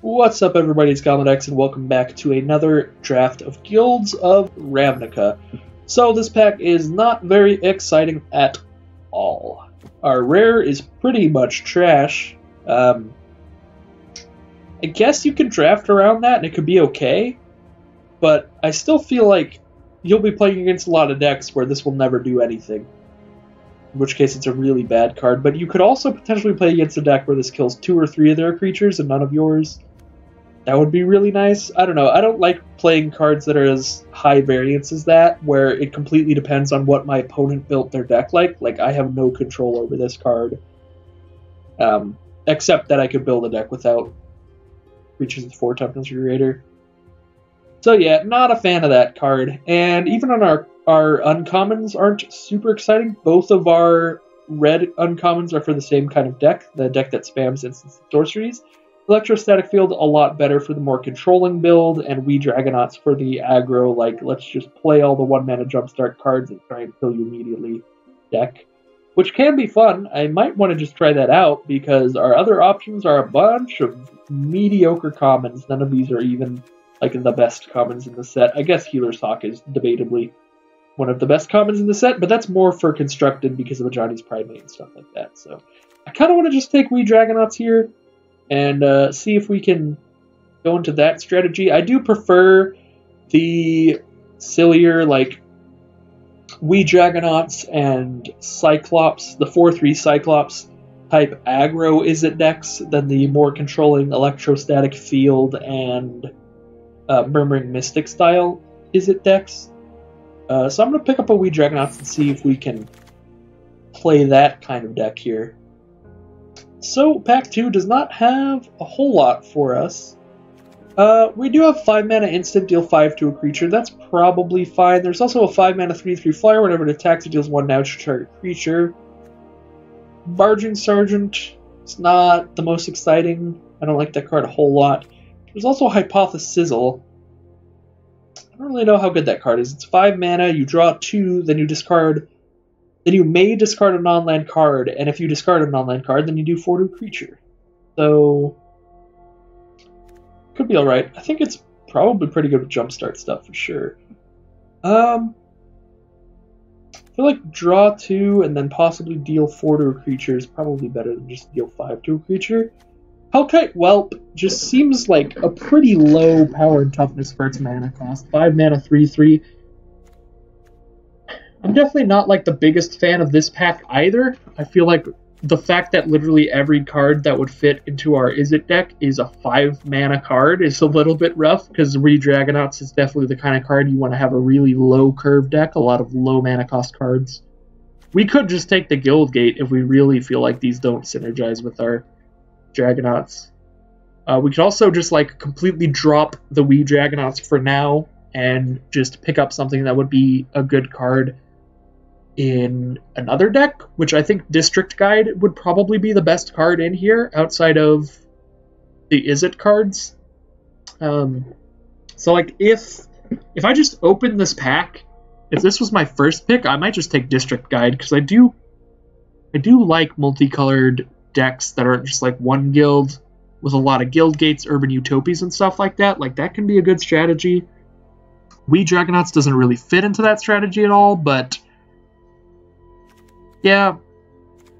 What's up, everybody? It's Gomlet, and welcome back to another draft of Guilds of Ravnica. So this pack is not very exciting at all. Our rare is pretty much trash. I guess you could draft around that and it could be okay, but I still feel like you'll be playing against a lot of decks where this will never do anything. In which case it's a really bad card, but you could also potentially play against a deck where this kills 2 or 3 of their creatures and none of yours. That would be really nice. I don't know. I don't like playing cards that are as high variance as that, where it completely depends on what my opponent built their deck like. Like, I have no control over this card. Except that I could build a deck without creatures with 4 toughness or greater. So yeah, not a fan of that card. And even on our uncommons aren't super exciting. Both of our red uncommons are for the same kind of deck, the deck that spams instants and sorceries. Electrostatic Field, a lot better for the more controlling build, and We Dragonauts for the aggro, like, let's just play all the 1-mana jumpstart cards and try and kill you immediately deck. Which can be fun. I might want to just try that out, because our other options are a bunch of mediocre commons. None of these are even, like, the best commons in the set. I guess Healer's Hawk is debatably one of the best commons in the set, but that's more for constructed because of Ajani's Primate and stuff like that. So I kind of want to just take We Dragonauts here and see if we can go into that strategy. I do prefer the sillier, like, We Dragonauts and Cyclops, the 4/3 Cyclops type aggro Izzet decks than the more controlling Electrostatic Field and Murmuring Mystic style Izzet decks. So I'm going to pick up a We Dragonauts and see if we can play that kind of deck here. So, Pack 2 does not have a whole lot for us. We do have 5-mana instant, deal 5 to a creature. That's probably fine. There's also a 5-mana 3/3 flyer. Whenever it attacks, it deals 1 damage to target creature. Barging Sergeant is not the most exciting. I don't like that card a whole lot. There's also Hypothesis Sizzle. I don't really know how good that card is. It's 5 mana, you draw 2, then you discard. Then you may discard a non-land card, and if you discard a non-land card, then you do 4 to a creature. So, could be alright. I think it's probably pretty good with jumpstart stuff for sure. I feel like draw 2 and then possibly deal 4 to a creature is probably better than just deal 5 to a creature. Hellkite Whelp just seems like a pretty low power and toughness for its mana cost. 5 mana 3/3. I'm definitely not like the biggest fan of this pack either. I feel like the fact that literally every card that would fit into our Izzet deck is a 5-mana card is a little bit rough, because We Dragonauts is definitely the kind of card you want to have a really low curve deck, a lot of low mana cost cards. We could just take the Guild Gate if we really feel like these don't synergize with our Dragonauts. We could also just like completely drop the We Dragonauts for now and just pick up something that would be a good card in another deck, which I think District Guide would probably be the best card in here outside of the Izzet cards. So like if I just open this pack, if this was my first pick, I might just take District Guide, because I do like multicolored decks that aren't just like one guild with a lot of guild gates, urban utopias and stuff like that. Like, that can be a good strategy. We Dragonauts doesn't really fit into that strategy at all, but yeah,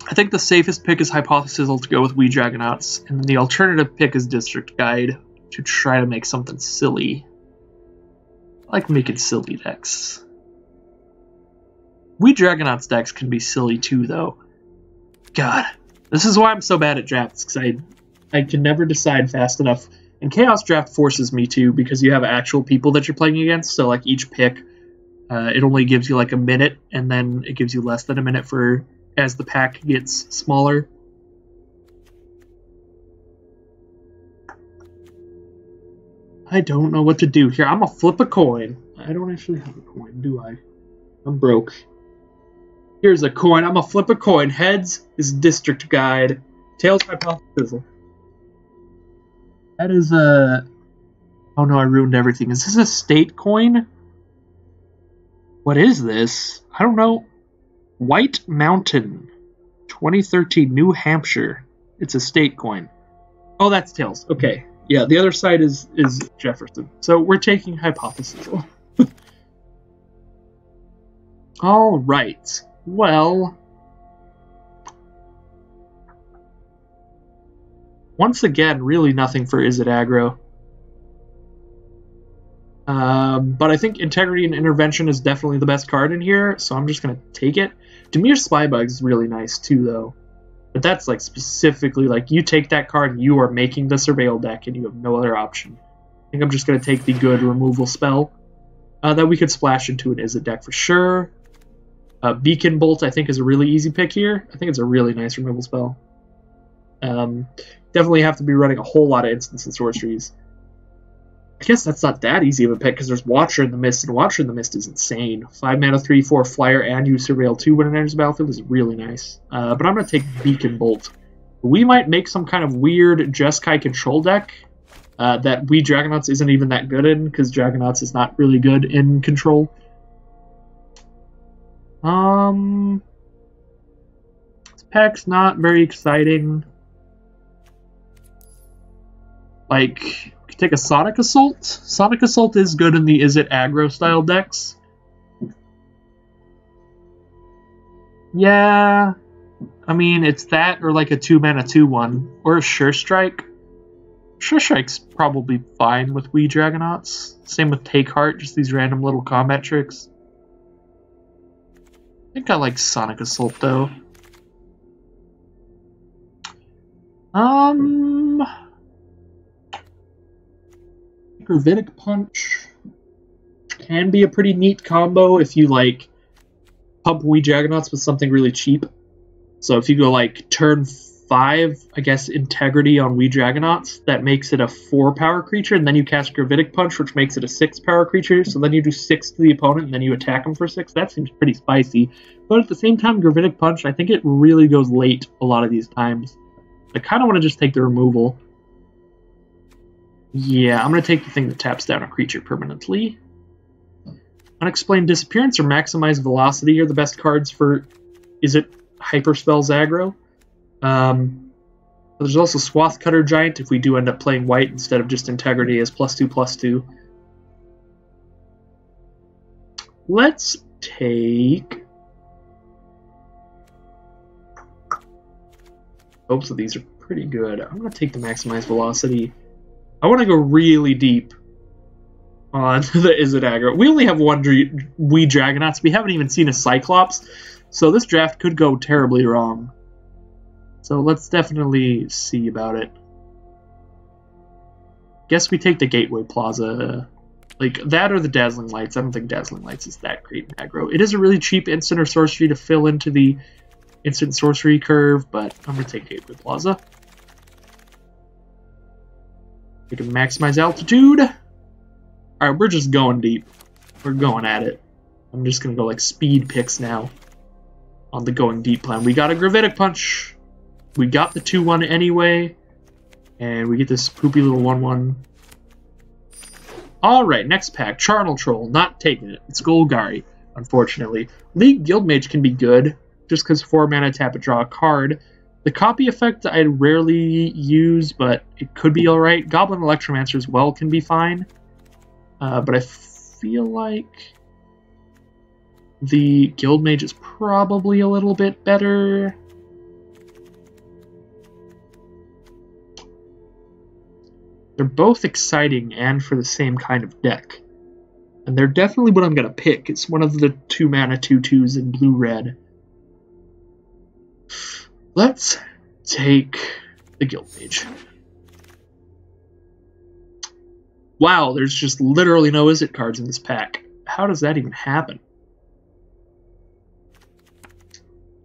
I think the safest pick is Hypothesis to go with We Dragonauts, and the alternative pick is District Guide to try to make something silly. I like making silly decks. We Dragonauts decks can be silly too, though. God, this is why I'm so bad at drafts, because I can never decide fast enough. And Chaos Draft forces me to, because you have actual people that you're playing against, so like each pick, it only gives you like a minute, and then it gives you less than a minute for as the pack gets smaller. I don't know what to do here. I'm gonna flip a coin. I don't actually have a coin, do I? I'm broke. Here's a coin. I'm gonna flip a coin. Heads is District Guide. Tails, Hypothesis. That is a... Oh no, I ruined everything. Is this a state coin? What is this? I don't know. White Mountain. 2013, New Hampshire. It's a state coin. Oh, that's Tails. Okay. Yeah, the other side is Jefferson. So we're taking Hypothesis. All right. Well, once again, really nothing for Is It Aggro. But I think Integrity and Intervention is definitely the best card in here, so I'm just going to take it. Demir's Spybug is really nice too, though. But that's like specifically, like, you take that card and you are making the Surveil deck and you have no other option. I think I'm just going to take the good removal spell that we could splash into an Is It deck for sure. Beacon Bolt, I think, is a really easy pick here. I think it's a really nice removal spell. Definitely have to be running a whole lot of instants and sorceries. I guess that's not that easy of a pick because there's Watcher in the Mist, and Watcher in the Mist is insane. 5 mana, 3/4 flyer, and you Surveil 2 when it enters the battlefield is really nice. But I'm going to take Beacon Bolt. We might make some kind of weird Jeskai control deck that we Dragonauts isn't even that good in, because Dragonauts is not really good in control. This pack's not very exciting. Like, take a Sonic Assault. Sonic Assault is good in the Is It Aggro style decks. Yeah, I mean, it's that or like a 2-mana 2/1 or a Sure Strike. Sure Strike's probably fine with Wii Dragonauts. Same with Take Heart, just these random little combat tricks. I think I like Sonic Assault though. Gravitic Punch can be a pretty neat combo if you like pump Wii Dragonauts with something really cheap. So if you go like turn 5, I guess, Integrity on Wii Dragonauts, that makes it a 4-power creature, and then you cast Gravitic Punch, which makes it a 6-power creature, so then you do 6 to the opponent, and then you attack them for 6. That seems pretty spicy. But at the same time, Gravitic Punch, I think it really goes late a lot of these times. I kind of want to just take the removal. Yeah, I'm going to take the thing that taps down a creature permanently. Unexplained Disappearance or Maximize Velocity are the best cards for Is It Hyperspells aggro. There's also Swath Cutter Giant if we do end up playing white instead of just Integrity as +2/+2. Let's take... Both of these are pretty good. I'm going to take the Maximize Velocity. I want to go really deep on the Is It Aggro. We only have one Wii Dragonauts. We haven't even seen a Cyclops, so this draft could go terribly wrong. So let's definitely see about it. Guess we take the Gateway Plaza. Like, that or the Dazzling Lights. I don't think Dazzling Lights is that great in aggro. It is a really cheap instant or sorcery to fill into the instant sorcery curve, but I'm going to take Gateway Plaza. We can maximize altitude. Alright, we're just going deep. We're going at it. I'm just going to go like speed picks now on the going deep plan. We got a Gravitic Punch. We got the 2/1 anyway. And we get this poopy little 1/1. Alright, next pack. Charnel Troll. Not taking it. It's Golgari, unfortunately. League Guildmage can be good, just because 4 mana tap it, draw a card. The copy effect I rarely use, but it could be alright. Goblin Electromancer as well can be fine. But I feel like the Guildmage is probably a little bit better. They're both exciting and for the same kind of deck. And they're definitely what I'm going to pick. It's one of the 2 mana 2/2s in blue-red. Let's take the Guildmage. Wow, there's just literally no Is It cards in this pack. How does that even happen?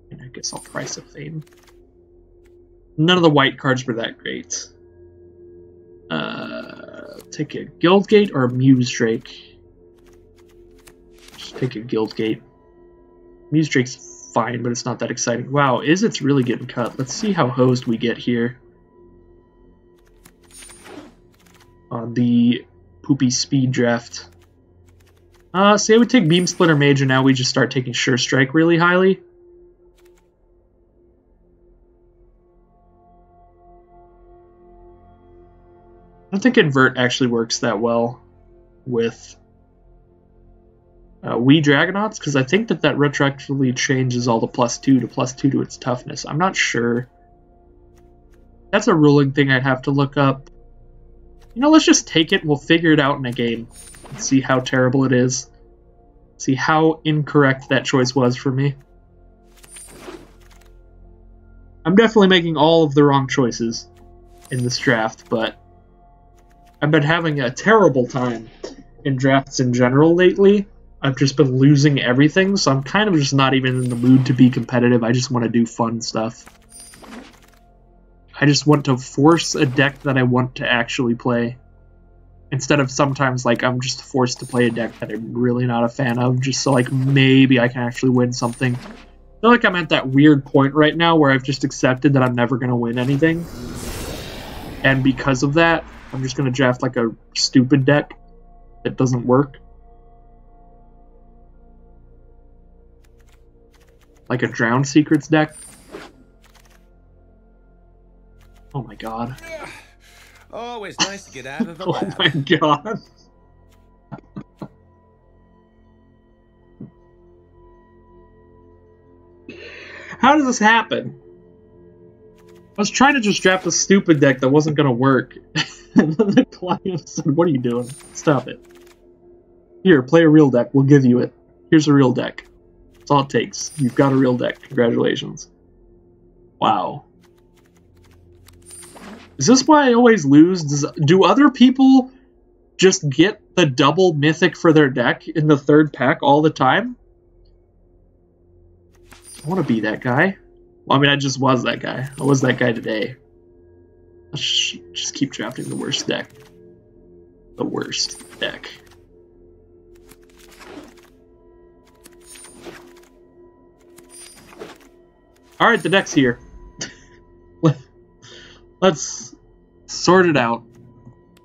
And I guess I'll price a Fame. None of the white cards were that great. Take a Guildgate or a Muse Drake. Just take a Guildgate. Muse Drake's fine, but it's not that exciting. Wow, Is It's really getting cut. Let's see how hosed we get here. On the poopy speed draft. Say I would take Beam Splitter Mage, and now we just start taking Sure Strike really highly. I don't think Invert actually works that well with Wee Dragonauts, because I think that retroactively changes all the +2 to +2 to its toughness. I'm not sure. That's a ruling thing I'd have to look up. You know, let's just take it and we'll figure it out in a game. And see how terrible it is. See how incorrect that choice was for me. I'm definitely making all of the wrong choices in this draft, but I've been having a terrible time in drafts in general lately. I've just been losing everything, so I'm kind of just not even in the mood to be competitive. I just want to do fun stuff. I just want to force a deck that I want to actually play. Instead of sometimes, like, I'm just forced to play a deck that I'm really not a fan of, just so, like, maybe I can actually win something. I feel like I'm at that weird point right now where I've just accepted that I'm never going to win anything. And because of that, I'm just going to draft, like, a stupid deck that doesn't work. Like a Drowned Secrets deck. Oh my god. Always nice to get out of the lab. Oh my god. How does this happen? I was trying to just draft a stupid deck that wasn't going to work. And then the client said, what are you doing? Stop it. Here, play a real deck. We'll give you it. Here's a real deck. That's all it takes. You've got a real deck. Congratulations. Wow. Is this why I always lose? Do other people just get the double mythic for their deck in the third pack all the time? I want to be that guy. Well, I mean, I just was that guy. I was that guy today. Let's just keep drafting the worst deck. The worst deck. Alright, the deck's here. Let's sort it out.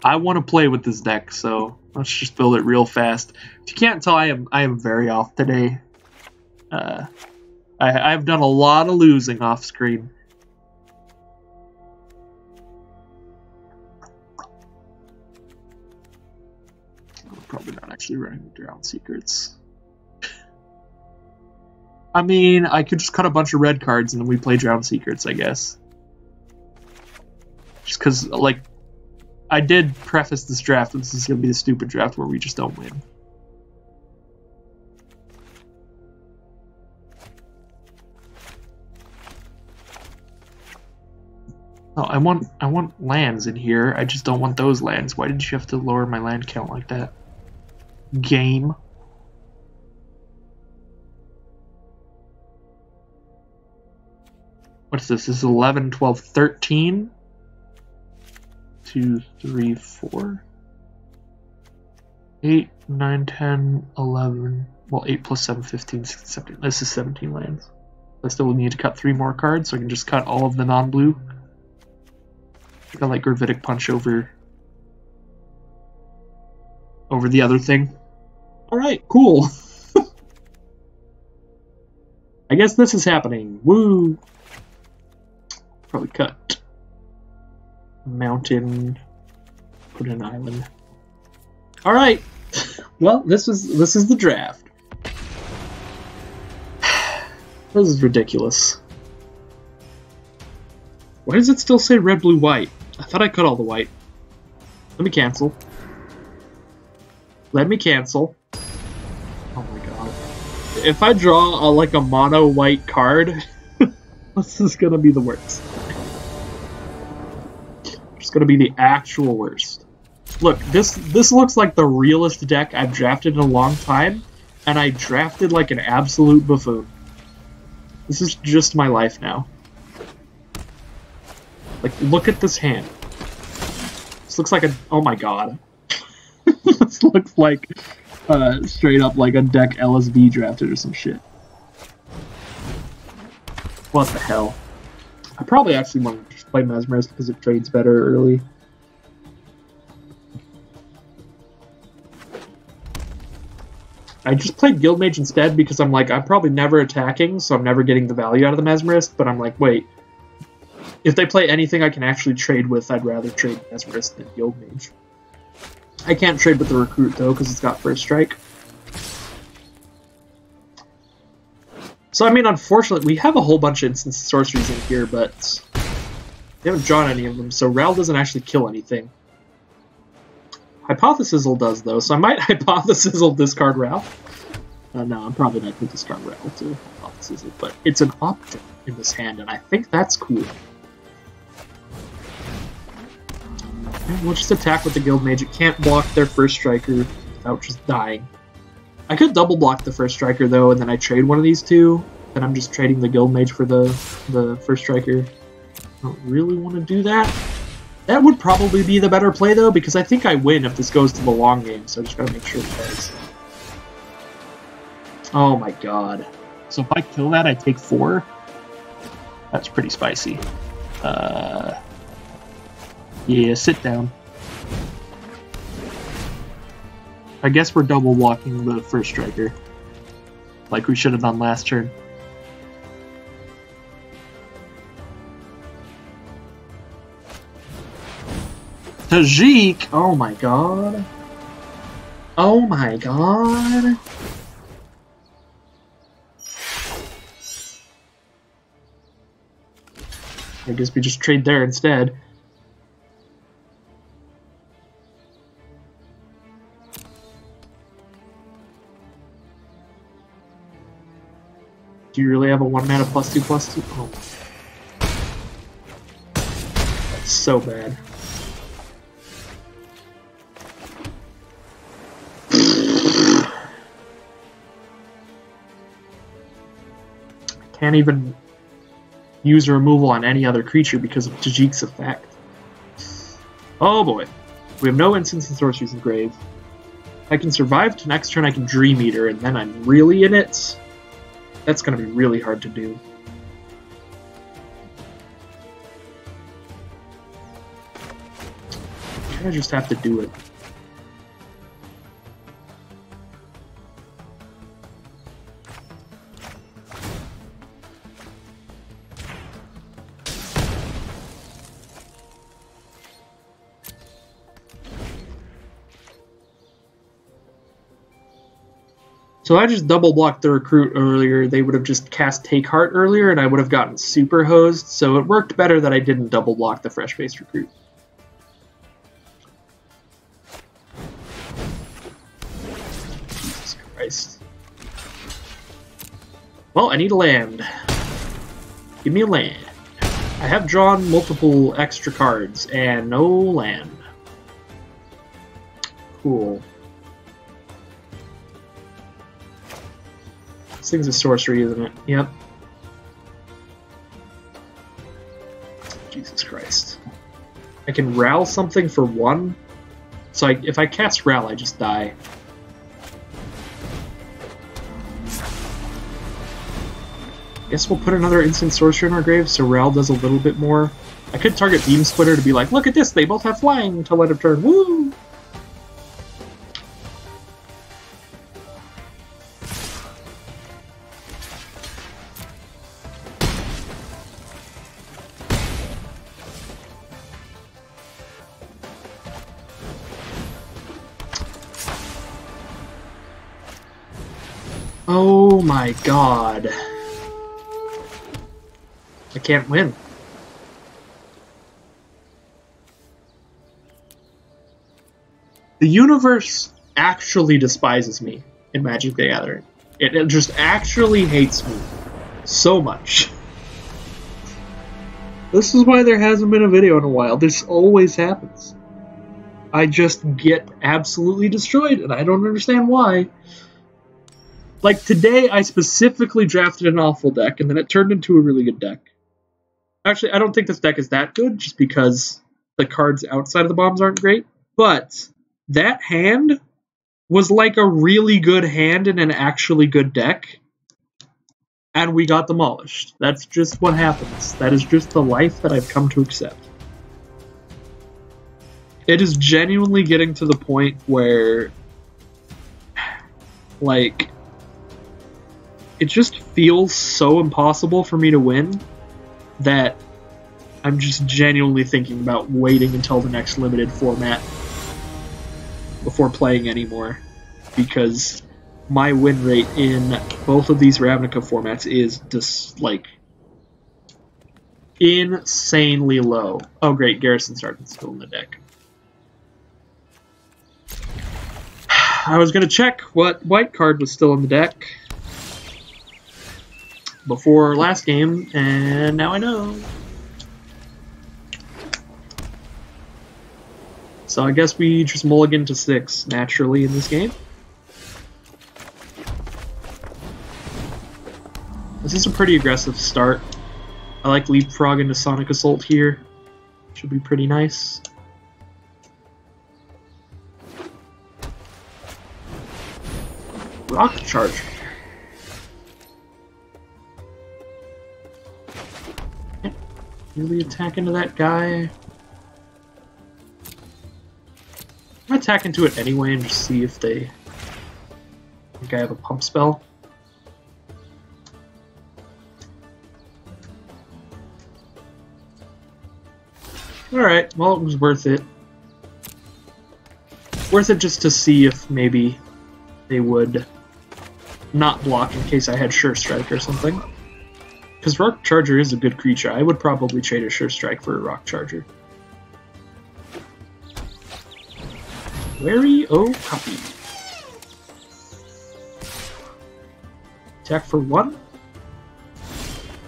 I want to play with this deck, so let's just build it real fast. If you can't tell, I am very off today. I've done a lot of losing off screen. I'm probably not actually running Drowned Secrets. I mean, I could just cut a bunch of red cards and then we play Drowned Secrets, I guess. Just because, like, I did preface this draft, this is going to be the stupid draft where we just don't win. Oh, I want lands in here. I just don't want those lands. Why did you have to lower my land count like that? Game. What's this? This is 11, 12, 13. 2, 3, 4. 8, 9, 10, 11. Well, 8 plus 7, 15, 16, 17. This is 17 lands. I still need to cut 3 more cards, so I can just cut all of the non-blue. I got like Gravitic Punch over the other thing. Alright, cool. I guess this is happening. Woo! Probably cut mountain, put an island. Alright. Well, this is the draft. This is ridiculous. Why does it still say red, blue, white? I thought I cut all the white. Let me cancel. Let me cancel. Oh my god. If I draw like a mono white card, this is gonna be the worst. It's gonna be the actual worst. Look, this looks like the realest deck I've drafted in a long time, and I drafted like an absolute buffoon. This is just my life now. Like, look at this hand. This looks like a... Oh my god. This looks like straight up like a deck LSV drafted or some shit. What the hell? I probably actually want to just play Mesmerist because it trades better early. I just played Guildmage instead because I'm like, I'm probably never attacking, so I'm never getting the value out of the Mesmerist, but I'm like, wait. If they play anything I can actually trade with, I'd rather trade Mesmerist than Guild Mage. I can't trade with the Recruit, though, because it's got First Strike. So, I mean, unfortunately, we have a whole bunch of instant sorceries in here, but we haven't drawn any of them, so Ral doesn't actually kill anything. Hypothesizzle does, though, so I might Hypothesizzle discard Ral. No, I'm probably not going to discard Ral to Hypothesizzle, but it's an option in this hand, and I think that's cool. And we'll just attack with the Guild Mage. It can't block their First Striker without just dying. I could double block the First Striker, though, and then I trade one of these two. Then I'm just trading the Guild Mage for the First Striker. I don't really want to do that. That would probably be the better play, though, because I think I win if this goes to the long game, so I just gotta make sure it does. Oh my god. So if I kill that, I take 4? That's pretty spicy. Yeah, sit down. I guess we're double blocking the First Striker, like we should have done last turn. Tajik! Oh my god. Oh my god. I guess we just trade there instead. Do you really have a 1-mana +2/+2? Oh. That's so bad. I can't even use a removal on any other creature because of Tajik's effect. Oh boy. We have no instants and sorceries in grave. I can survive to next turn, I can Dream Eater, and then I'm really in it. That's going to be really hard to do. I just have to do it. So I just double blocked the Recruit earlier. They would have just cast Take Heart earlier, and I would have gotten super hosed. So it worked better that I didn't double block the fresh-faced Recruit. Jesus Christ. Well, I need a land. Give me a land. I have drawn multiple extra cards, and no land. Cool. This thing's a sorcery, isn't it? Yep. Jesus Christ. I can Ral something for 1? So if I cast Ral, I just die. Guess we'll put another instant sorcery in our grave so Ral does a little bit more. I could target Beam Splitter to be like, look at this, they both have flying until end of turn. Woo! Oh my god. I can't win. The universe actually despises me in Magic the Gathering. It just actually hates me so much. This is why there hasn't been a video in a while. This always happens. I just get absolutely destroyed, and I don't understand why. Like, today, I specifically drafted an awful deck, and then it turned into a really good deck. Actually, I don't think this deck is that good, just because the cards outside of the bombs aren't great. But that hand was like a really good hand in an actually good deck, and we got demolished. That's just what happens. That is just the life that I've come to accept. It is genuinely getting to the point where, like, it just feels so impossible for me to win that I'm just genuinely thinking about waiting until the next limited format before playing anymore, because my win rate in both of these Ravnica formats is just like insanely low. Oh great, Garrison Sergeant's still in the deck. I was gonna check what white card was still in the deck before last game, and now I know. So I guess we just mulligan to 6 naturally in this game. This is a pretty aggressive start. I like leapfrog into Sonic Assault here. Should be pretty nice. Rock Charge. Can't really attack into that guy. I'm gonna attack into it anyway and just see if they think I have a pump spell. Alright, well it was worth it. Worth it just to see if maybe they would not block in case I had Sure Strike or something. Because Rock Charger is a good creature. I would probably trade a Sure Strike for a Rock Charger. Wary Okapi. Attack for 1.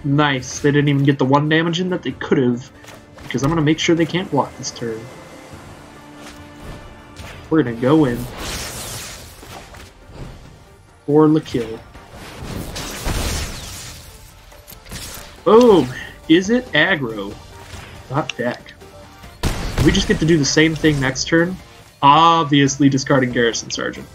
Nice. They didn't even get the 1 damage in that they could have, because I'm going to make sure they can't block this turn. We're going to go in for the kill. Boom! Is it aggro? Not deck. We just get to do the same thing next turn. Obviously discarding Garrison Sergeant.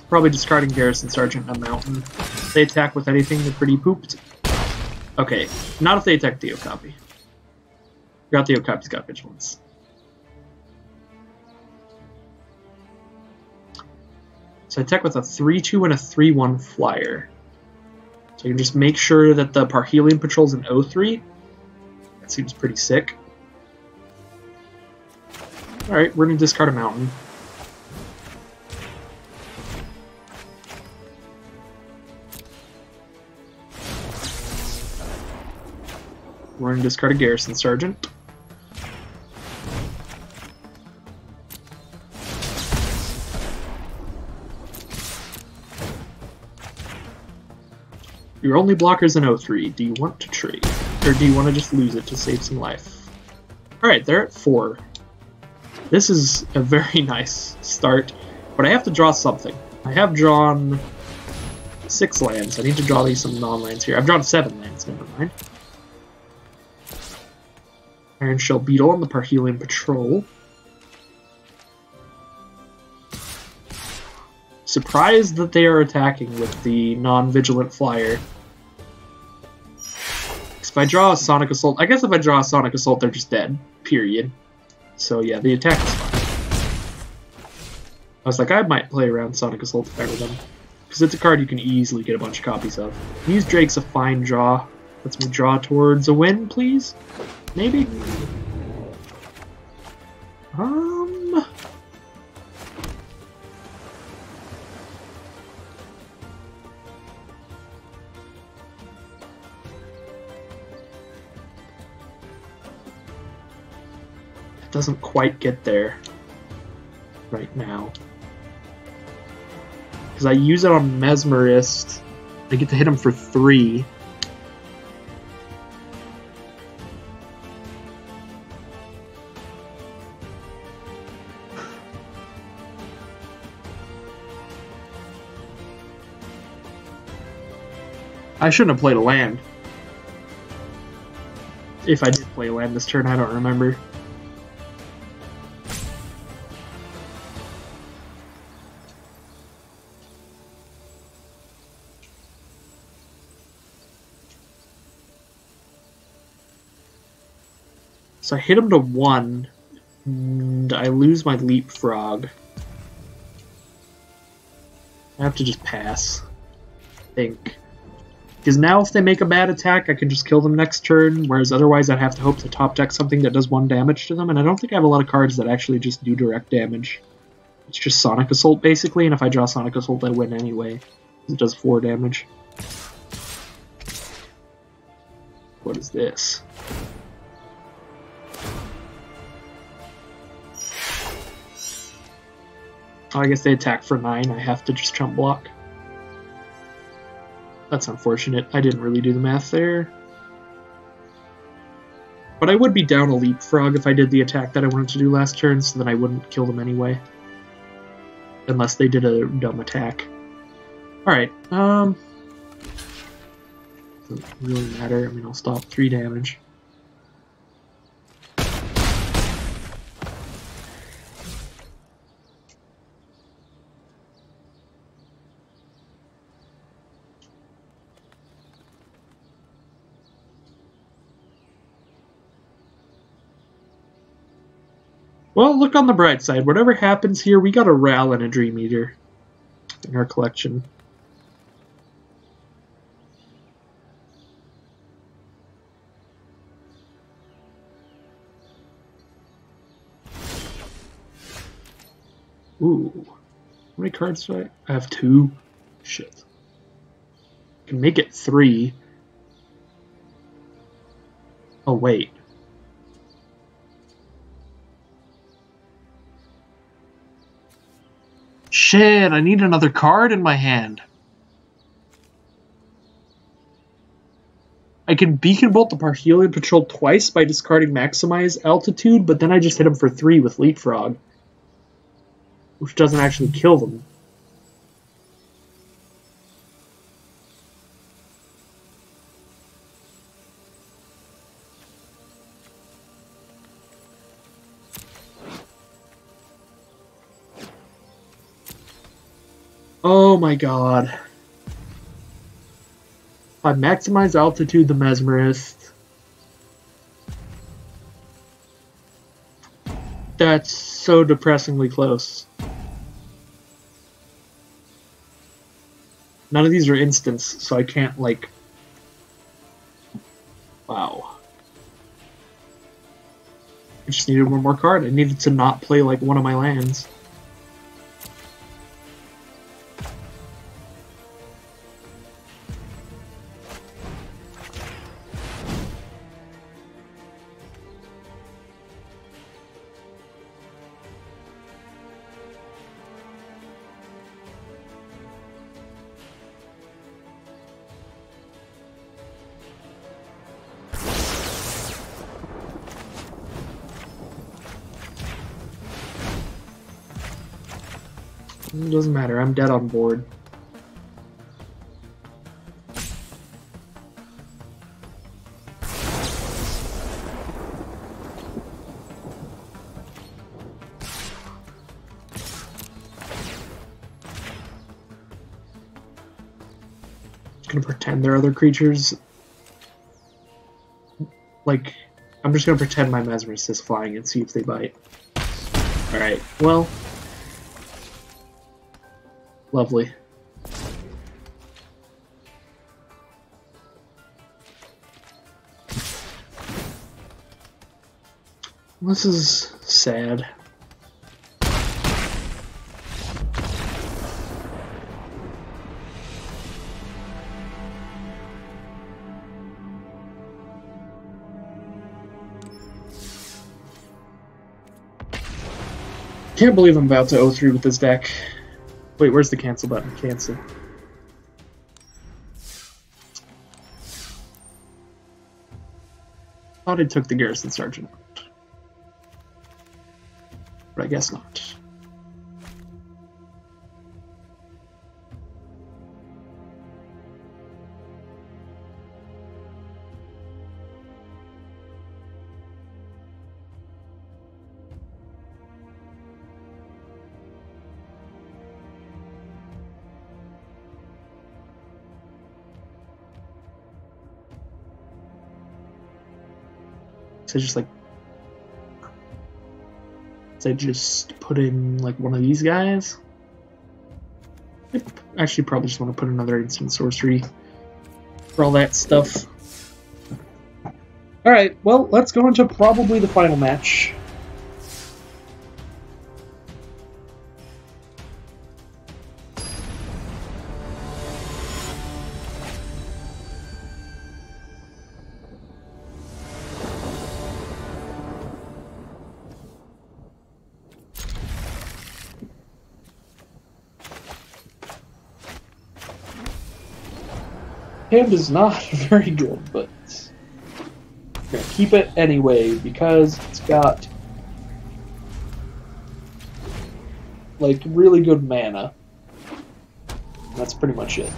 Probably discarding Garrison Sergeant on Mountain. If they attack with anything, they're pretty pooped. Okay, not if they attack the Okapi. Forgot the Okapi's got Vigilance. So I attack with a 3-2 and a 3-1 flyer. So you can just make sure that the Parhelion Patrol's an 0-3. That seems pretty sick. Alright, we're going to discard a Mountain. We're going to discard a Garrison Sergeant. Your only blocker's an 0-3. Do you want to trade? Or do you want to just lose it to save some life? Alright, they're at 4. This is a very nice start, but I have to draw something. I have drawn 6 lands. I need to draw these some non-lands here. I've drawn 7 lands, never mind. Iron Shell Beetle on the Parhelion Patrol. Surprised that they are attacking with the non-vigilant flyer. If I draw a Sonic Assault, I guess if I draw a Sonic Assault, they're just dead. Period. So yeah, the attack is fine. I was like, I might play around Sonic Assault if I were them. Because it's a card you can easily get a bunch of copies of. Use Drake's a fine draw. Let's me draw towards a win, please? Maybe? Doesn't quite get there right now. Because I use it on Mesmerist. I get to hit him for 3. I shouldn't have played a land. If I did play a land this turn, I don't remember. So I hit him to 1. and I lose my leapfrog. I have to just pass, I think. Because now if they make a bad attack, I can just kill them next turn, whereas otherwise I'd have to hope to top deck something that does 1 damage to them, and I don't think I have a lot of cards that actually just do direct damage. It's just Sonic Assault, basically, and if I draw Sonic Assault, I win anyway. It does 4 damage. What is this? Oh, I guess they attack for 9. I have to just chump block. That's unfortunate. I didn't really do the math there. But I would be down a leapfrog if I did the attack that I wanted to do last turn, so that I wouldn't kill them anyway. Unless they did a dumb attack. Alright, doesn't really matter. I mean, I'll stop 3 damage. Well, look on the bright side. Whatever happens here, we got a Ral and a Dream Eater in our collection. Ooh. How many cards do I have? 2? Shit. I can make it 3. Oh, wait. Shit, I need another card in my hand. I can Beacon Bolt the Parhelion Patrol twice by discarding Maximize Altitude, but then I just hit him for 3 with Leapfrog. Which doesn't actually kill them. Oh my god. If I maximize Altitude the Mesmerist, that's so depressingly close. None of these are instants, so I can't, like... Wow. I just needed one more card. I needed to not play, like, one of my lands. It doesn't matter, I'm dead on board. Gonna pretend there are other creatures. Like, I'm just gonna pretend my Mesmerist is flying and see if they bite. Alright, well... Lovely. This is sad. Can't believe I'm about to 0-3 with this deck. Wait, where's the cancel button? Cancel. Thought I took the Garrison Sergeant. But I guess not. So just like cards, I just put in like one of these guys. Yep. Actually, probably just want to put another instant sorcery for all that stuff. Alright, well, let's go into probably the final match. Hand is not very good, but I'm gonna keep it anyway because it's got like really good mana. That's pretty much it.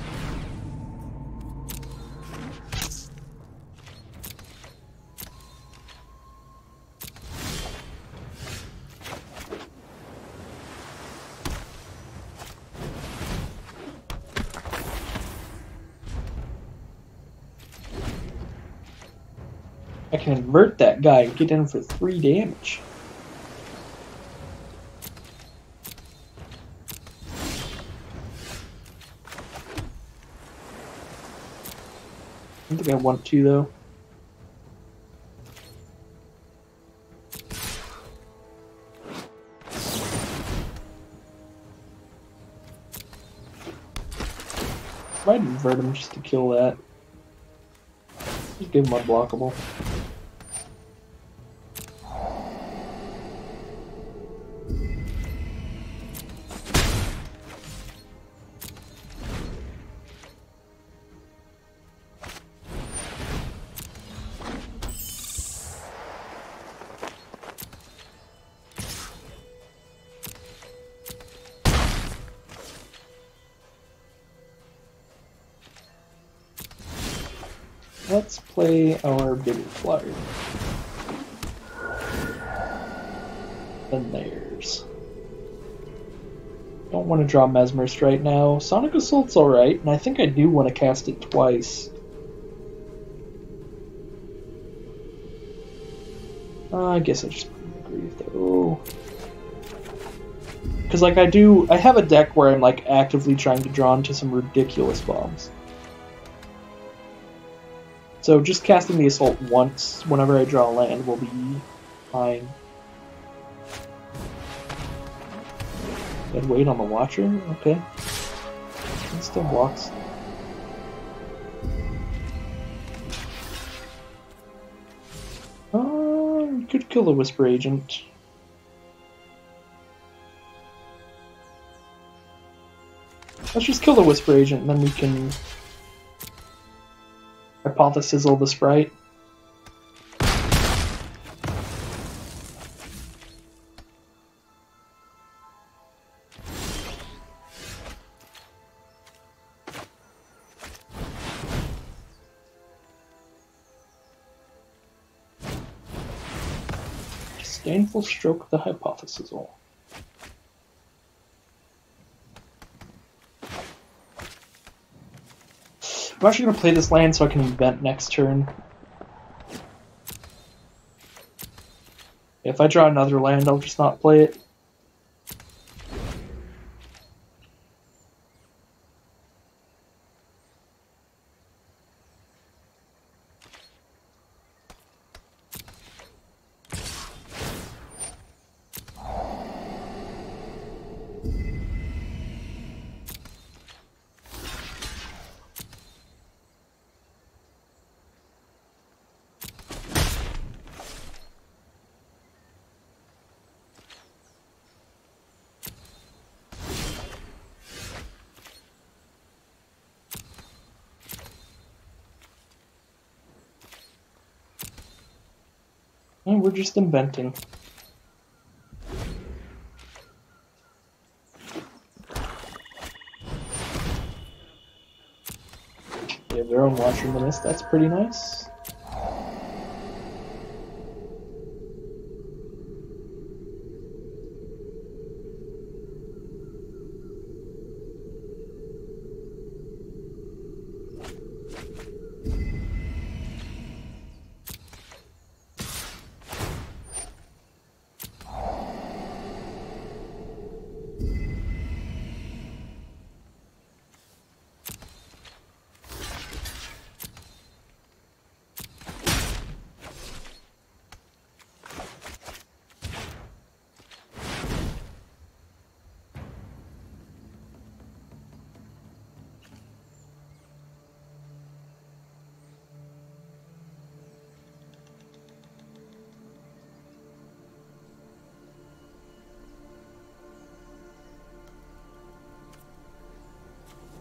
I can invert that guy and get in for 3 damage. I don't think I want to, though. Might invert him just to kill that. Just give him unblockable. Let's play our bigger flyer. And theirs. Don't want to draw Mesmerist right now. Sonic Assault's alright, and I think I do want to cast it twice. I guess I just agree though. Because like I have a deck where I'm like actively trying to draw into some ridiculous bombs. So just casting the Assault once whenever I draw a land will be fine. I'd wait on the Watcher? Okay. It still blocks. You could kill the Whisper Agent. Let's just kill the Whisper Agent and then we can Hypothesizzle the Sprite. Disdainful Stroke of the Hypothesizzle. I'm actually going to play this land so I can invent next turn. If I draw another land, I'll just not play it. And we're just inventing. They have their own Watcher in the Mist, that's pretty nice.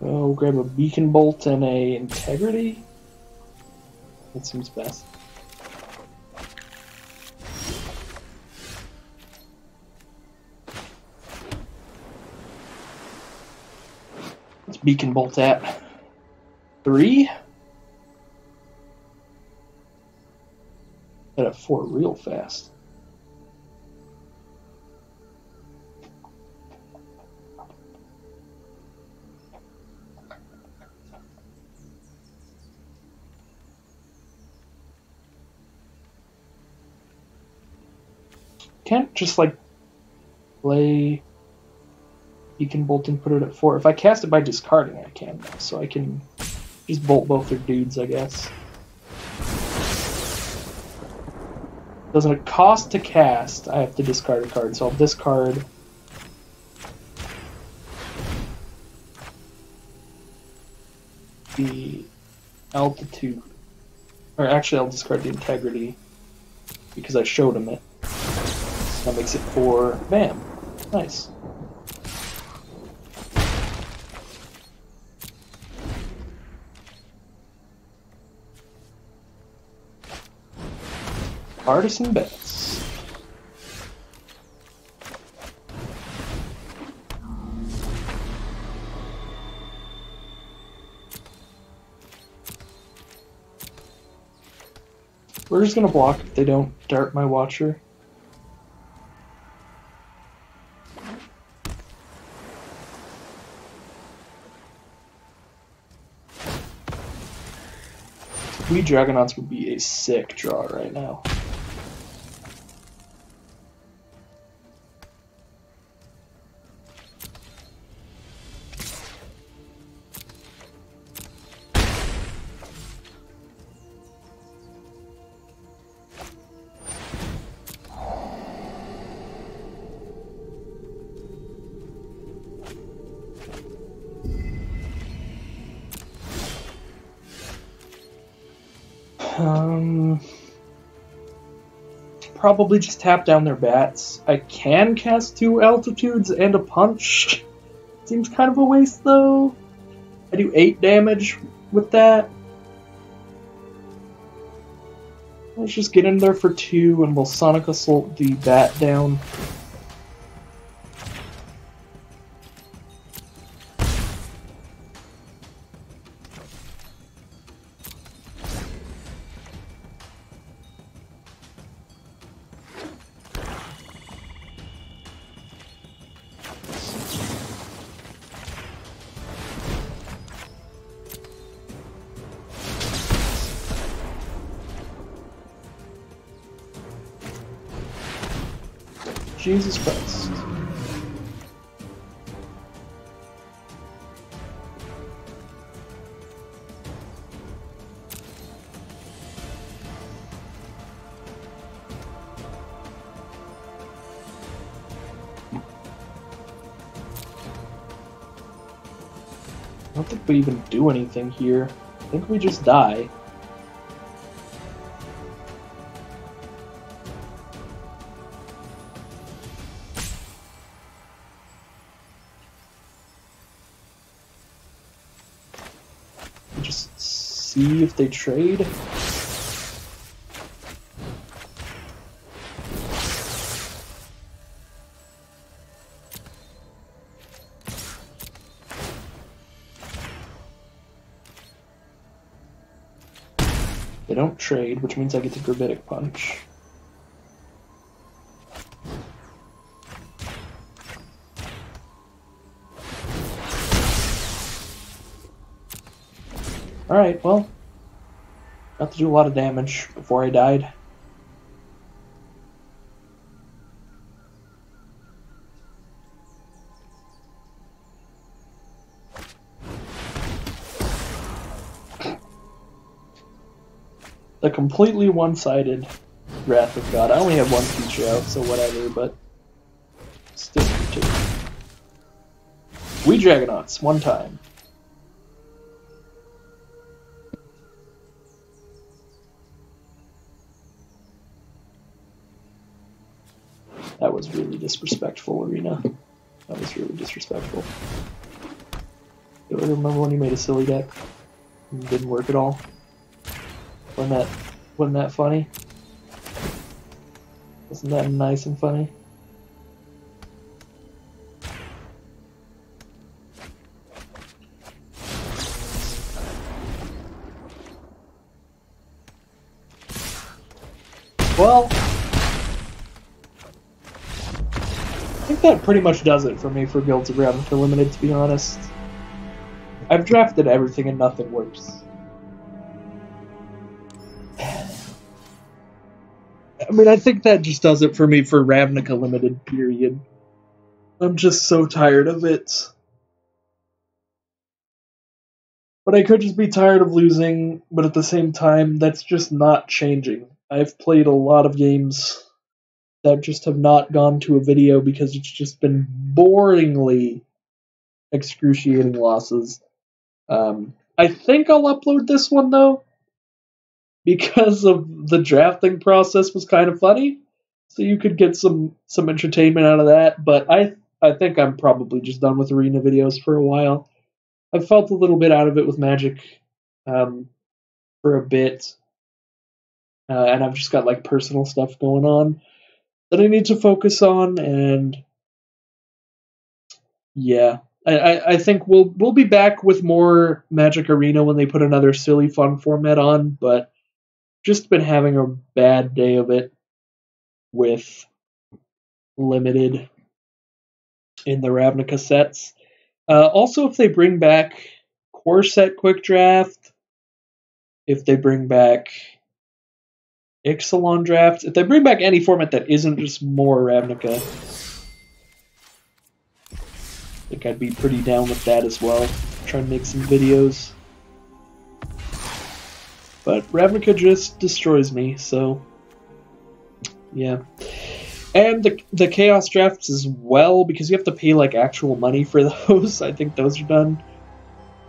Oh, grab a Beacon Bolt and a Integrity. That seems best. Let's Beacon Bolt at 3. Got at 4 real fast. Can't just like play Beacon Bolt and put it at 4. If I cast it by discarding, I can, so I can just bolt both their dudes, I guess. Doesn't it cost to cast? I have to discard a card, so I'll discard the altitude, or actually I'll discard the integrity because I showed him it. That makes it 4. Bam. Nice. Partisan bets. We're just gonna block if they don't dart my Watcher. We Dragonauts would be a sick draw right now. Probably just tap down their bats. I can cast 2 altitudes and a punch. Seems kind of a waste though. I do 8 damage with that. Let's just get in there for 2 and we'll Sonic Assault the bat down. Jesus Christ. I don't think we even do anything here. I think we just die. Just see if they trade. They don't trade, which means I get the Gravitic Punch. Alright, well, got to do a lot of damage before I died. The completely one-sided Wrath of God. I only have 1 feature out, so whatever, but still two. We Dragonauts, 1 time. That was really disrespectful, Arena. That was really disrespectful. Do I remember when he made a silly deck and didn't work at all? Wasn't that funny? Wasn't that nice and funny? Well, I think that pretty much does it for me for Guilds of Ravnica Limited, to be honest. I've drafted everything and nothing works. I mean, I think that just does it for me for Ravnica Limited, period. I'm just so tired of it. But I could just be tired of losing, but at the same time, that's just not changing. I've played a lot of games that just have not gone to a video because it's just been boringly excruciating losses. I think I'll upload this one, though, because of the drafting process was kind of funny, so you could get some entertainment out of that, but I think I'm probably just done with arena videos for a while. I've felt a little bit out of it with Magic for a bit, and I've just got like personal stuff going on that I need to focus on, and yeah, I think we'll be back with more Magic Arena when they put another silly fun format on, but just been having a bad day of it with Limited in the Ravnica sets. Also, if they bring back Core Set Quick Draft, if they bring back Ixalan Draft, if they bring back any format that isn't just more Ravnica, I think I'd be pretty down with that as well. Try and make some videos. But Ravnica just destroys me, so yeah. And the Chaos Drafts as well, because you have to pay like actual money for those. I think those are done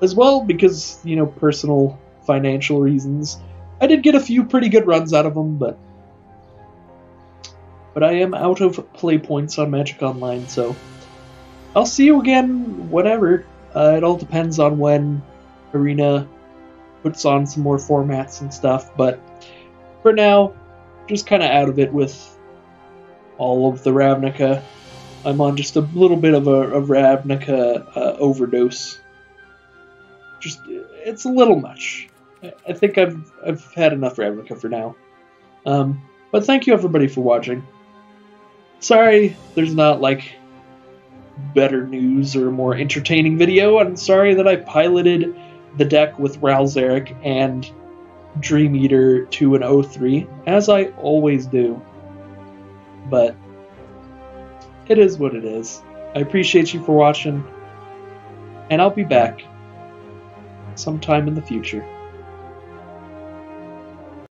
as well, because, you know, personal financial reasons. I did get a few pretty good runs out of them, but I am out of play points on Magic Online, so I'll see you again whenever. It all depends on when Arena puts on some more formats and stuff, but for now, just kind of out of it with all of the Ravnica. I'm on just a little bit of a Ravnica overdose. Just, it's a little much. I think I've had enough Ravnica for now. But thank you everybody for watching. Sorry there's not like better news or a more entertaining video. I'm sorry that I piloted the deck with Ralzeric and Dream Eater to an 0-3, as I always do. But it is what it is. I appreciate you for watching, and I'll be back sometime in the future.